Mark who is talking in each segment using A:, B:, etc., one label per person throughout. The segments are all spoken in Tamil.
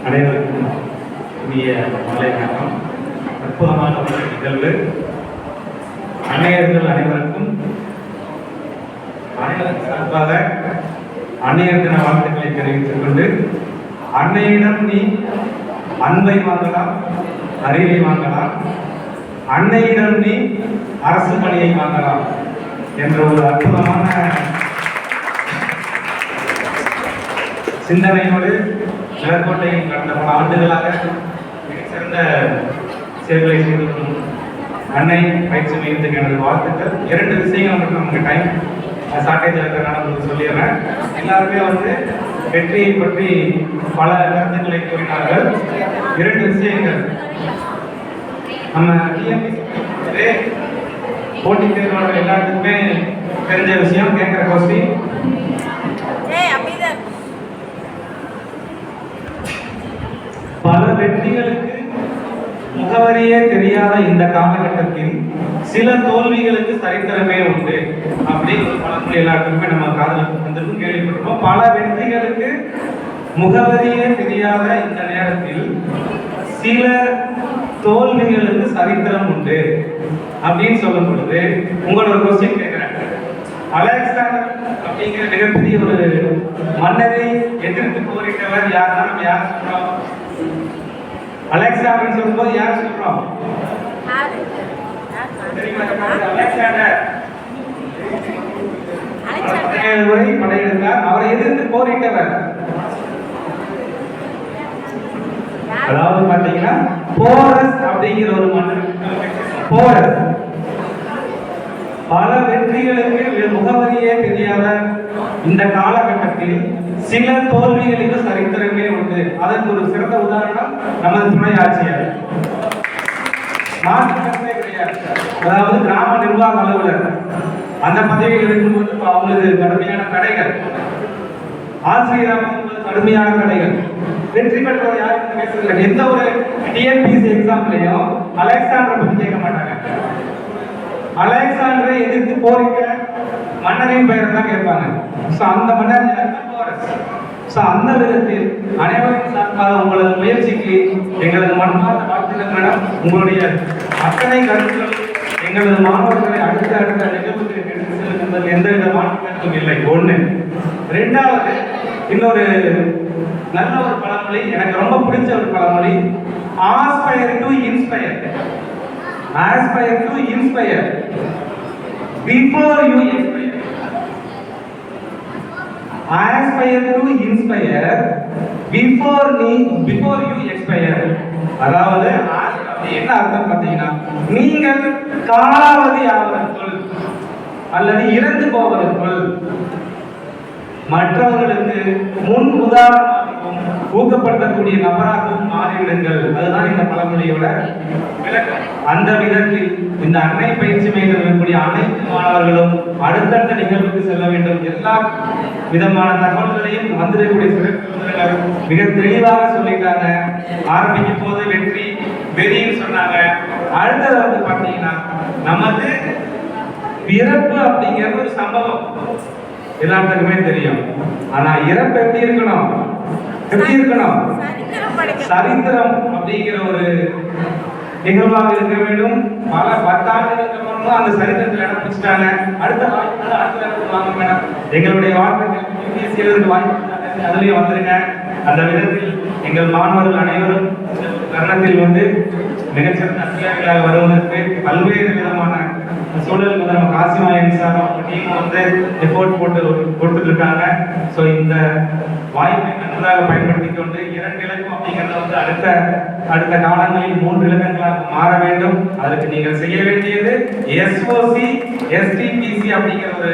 A: அனைவருக்கும் இனிய மாலை வணக்கம். அற்புதமான ஒரு நிகழ்வு. அன்னையர்கள் அனைவருக்கும் சார்பாக அன்னையர் தின வாழ்த்துக்களை தெரிவித்துக் கொண்டு, அன்னையிடம் நீ அன்பை வாங்கலாம், அறிவை வாங்கலாம், அன்னையிடம் நீ அரசு பணியை வாங்கலாம் என்ற ஒரு அற்புதமான சிந்தனையோடு நிலக்கோட்டையில் கடந்த பல ஆண்டுகளாக சிறந்த செயல்களை செய்து வரும் அன்னை பயிற்சி மையத்துக்கு எனது வாழ்த்துக்கள். 2 விஷயங்கள் மட்டும் நமக்கு டைம் ஷார்டேஜ் இருக்கிறனால உங்களுக்கு சொல்லிடுறேன். எல்லாருமே வெற்றியை பற்றி பல கருத்துக்களை கூறினார்கள். 2 விஷயங்கள். நம்ம டிஎன்பிசி போட்டித் தேர்வாளர்கள் எல்லாத்துக்குமே தெரிஞ்ச விஷயம். கேட்குற கொஸ்டின், பல வெற்றிகளுக்கு முகவரியே தெரியாத இந்த காலகட்டத்தில் சில தோல்விகளுக்கு சரித்திரமே உண்டு அப்படின்னு ஒரு பழமொழி எல்லாருக்குமே நம்ம காதல் வந்திருக்கும், கேள்விப்பட்டிருப்போம். பல வெற்றிகளுக்கு முகவரியே தெரியாத இந்த நேரத்தில் சில தோல்விகளுக்கு சரித்திரம் உண்டு அப்படின்னு சொல்லும் பொழுது உங்களோட ஒரு கொஸ்டின் கேட்கிறேன். அலெக்சாண்டர் அப்படிங்கிற மிகப்பெரிய ஒரு மன்னரை எதிர்த்து போரிட்டவர் யாருன்னா நம்ம யார் சொல்றோம்? அலெக்சாண்டர் சொல்லும்போது யார் சொல்றோம்? அலெக்சாண்டர் படையெடுத்தார். அவரை எதிர்த்து போரிட்டவர் அதாவது பாத்தீங்கன்னா போரஸ் அப்படிங்கிற ஒரு மன்னர். போரஸ் பல வெற்றிகளுக்கு முகவரியே தெரியாத இந்த காலகட்டத்தில் சில தோல்விகளுக்கு சரித்திரமே உண்டு. அதற்கு ஒரு சிறந்த உதாரணம் நமது துணை ஆட்சியர். மாற்றமே கிடையாது. அதாவது கிராம நிர்வாக அலுவலர் அந்த பதவியில் இருக்கும்போது அவங்களுக்கு கடுமையான தடைகள், ஆசிரியராக கடுமையான தடைகள். வெற்றி பெற்றவர் யாரும் பேசுறதில்லை. எந்த ஒரு டிஎன்பிசி எக்ஸாம்லையும் அலெக்சாண்டரை பற்றி கேட்க மாட்டாங்க. அலெக்சாண்டரை எதிர்த்து போரிட்ட மன்னரின் பெயர் தான் கேட்பாங்க. அந்த மன்னர் அந்த விதத்தில் அனைவரும் சார்பாக உங்களது முயற்சிக்கு எங்களது மனமார்ந்த வாழ்த்துக்கள் மேடம். உங்களுடைய அத்தனை கருத்துக்கள் எங்களது மாணவர்களை அடுத்த நிகழ்வுக்கு எடுத்து செல்லுங்கள். எந்தவித மாற்றங்களும் இல்லை. 1. 2வது, இன்னொரு நல்ல ஒரு பழமொழி, எனக்கு ரொம்ப பிடிச்ச ஒரு பழமொழி. Aspire to inspire, Aspire to inspire before you expire. aspire to inspire before you expire. அதாவது என்ன அர்த்தம் பார்த்தீங்கன்னா, நீங்கள் காலாவதி ஆவதற்குள் அல்லது இறந்து போவதற்குள் மற்றவர்களுக்கு முன் உதாரணமாகவும் ஊக்கப்படுத்தக்கூடிய நபராகவும் மாறிவிடுங்கள். அதுதான் இந்த பழமொழியோட விளக்கம். அந்த விதத்தில் இந்த அன்னை பயிற்சி மையத்தில் இருக்கக்கூடிய அனைத்து மாணவர்களும் அடுத்தடுத்த நிகழ்வுக்கு செல்ல வேண்டும். எல்லா விதமான தகவல்களையும் வந்திருக்கக்கூடிய சிறப்பு மிக தெளிவாக சொல்லிட்டாங்க. ஆரம்பிக்கும் போது வெற்றி வெறின்னு சொன்னாங்க. அடுத்தது பார்த்தீங்கன்னா, நமது பிறப்பு அப்படிங்கிறது ஒரு சம்பவம் எல்லாத்துக்குமே தெரியும். ஆனா இறப்பு எப்படி இருக்கணும்? சரித்திரம் அப்படிங்கிற ஒரு நிகழ்வாக இருக்க வேண்டும். பல 10 ஆண்டுகளுக்கு முன்பு அந்த சரித்திரத்தில் இடம் பிடிச்சிட்டாங்க. அடுத்த வாங்க மேடம். எங்களுடைய வாழ்க்கையில் வாய்ப்பு அதுலயும் வந்துருங்க. அந்த விதத்தில் எங்கள் மாணவர்கள் அனைவரும் தருணத்தில் மிகச்சிறந்த அதிகாரிகளாக வருவதற்கு பல்வேறு விதமான சூழல் நம்ம காசிமாயன் சார் டீம் எஃபோர்ட் கொடுத்துட்டு இருக்காங்க. ஸோ இந்த வாய்ப்பை நன்றாக பயன்படுத்திக் கொண்டு 2 இலக்கம் அப்படிங்கிறத அடுத்த காலங்களில் 3 இலக்கங்களாக மாற வேண்டும். அதற்கு நீங்கள் செய்ய வேண்டியது எஸ்ஓசி எஸ்டிபிசி அப்படிங்கிற ஒரு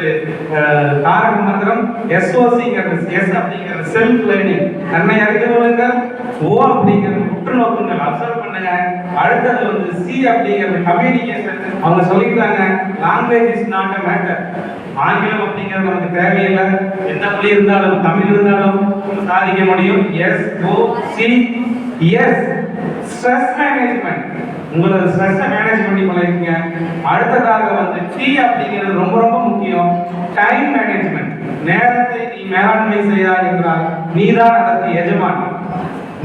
A: காரக மந்திரம். எஸ்ஓசிங்கிறது எஸ் அப்படிங்கிறது செல்ஃப் லேர்னிங், தன்னை அறிந்து கொள்ளுங்கள். ஓ அப்படிங்கிறது உற்று நோக்குங்கள், அப்சர்வ் பண்ணுங்க. அடுத்தது சி அப்படிங்கிறது கம்யூனிகேஷன். அவங்க சொல்லிக்கிறாங்க, language is not a matter. ஆங்கிலம் அப்படிங்கிறது நமக்கு தேவையில்லை. எந்த மொழி இருந்தாலும் தமிழ் இருந்தாலும் சாதிக்க முடியும். SOC S stress management. உங்களோட ஸ்ட்ரெஸ்ஸை மேனேஜ் பண்ணி பழகிங்க. அடுத்ததாக டி அப்படிங்கிறது ரொம்ப ரொம்ப முக்கியம். Time management. நேரத்தை நீ மேலாண்மை செய்தாய் என்றால் நீதான் அதற்கு எஜமான்.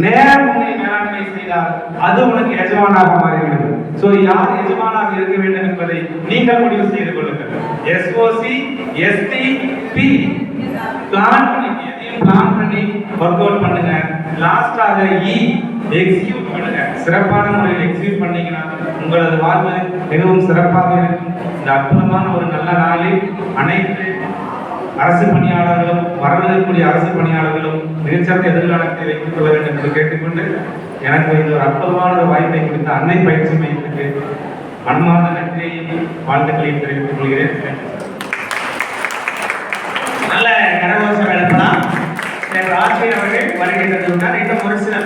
A: நேரம் உன்னை மேலாண்மை செய்தால் அது உனக்கு எஜமானாக மாறிவிடும். சோ யார் எஜமானாக இருக்க வேண்டும் என்பதை நீங்கள் முடிவு செய்து கொள்ளுங்கள். எஸ்ஓசி எஸ்டிபி பிளான் பண்ணி எதையும் பிளான் பண்ணி ஒர்க் அவுட் பண்ணுங்க. லாஸ்டாக இ எக்ஸிக்யூட் பண்ணுங்க. சிறப்பான முறையில் எக்ஸிக்யூட் பண்ணீங்கன்னா உங்களது வாழ்வு மிகவும் சிறப்பாக இருக்கும். இந்த அற்புதமான ஒரு நல்ல நாளில் அனைத்து அரசு பணியாளர்களும் வரவிருக்கக்கூடிய அரசு பணியாளர்களும் மிகச்சிறந்த எதிர்காலத்தை வைத்துக் கொள்ள வேண்டும் என்று கேட்டுக்கொண்டு எனக்கு இந்த ஒரு அற்புதமான ஒரு வாய்ப்பை கொடுத்த அன்னை பயிற்சி மையத்துக்கு மனமார்ந்த நன்றியையும் வாழ்த்துக்களையும் தெரிவித்துக் கொள்கிறேன்.
B: நல்ல கரகோஷம் எழுப்பலாம். ஆட்சியர் அவர்கள் வருகை தந்துள்ளார். இன்னும் ஒரு சில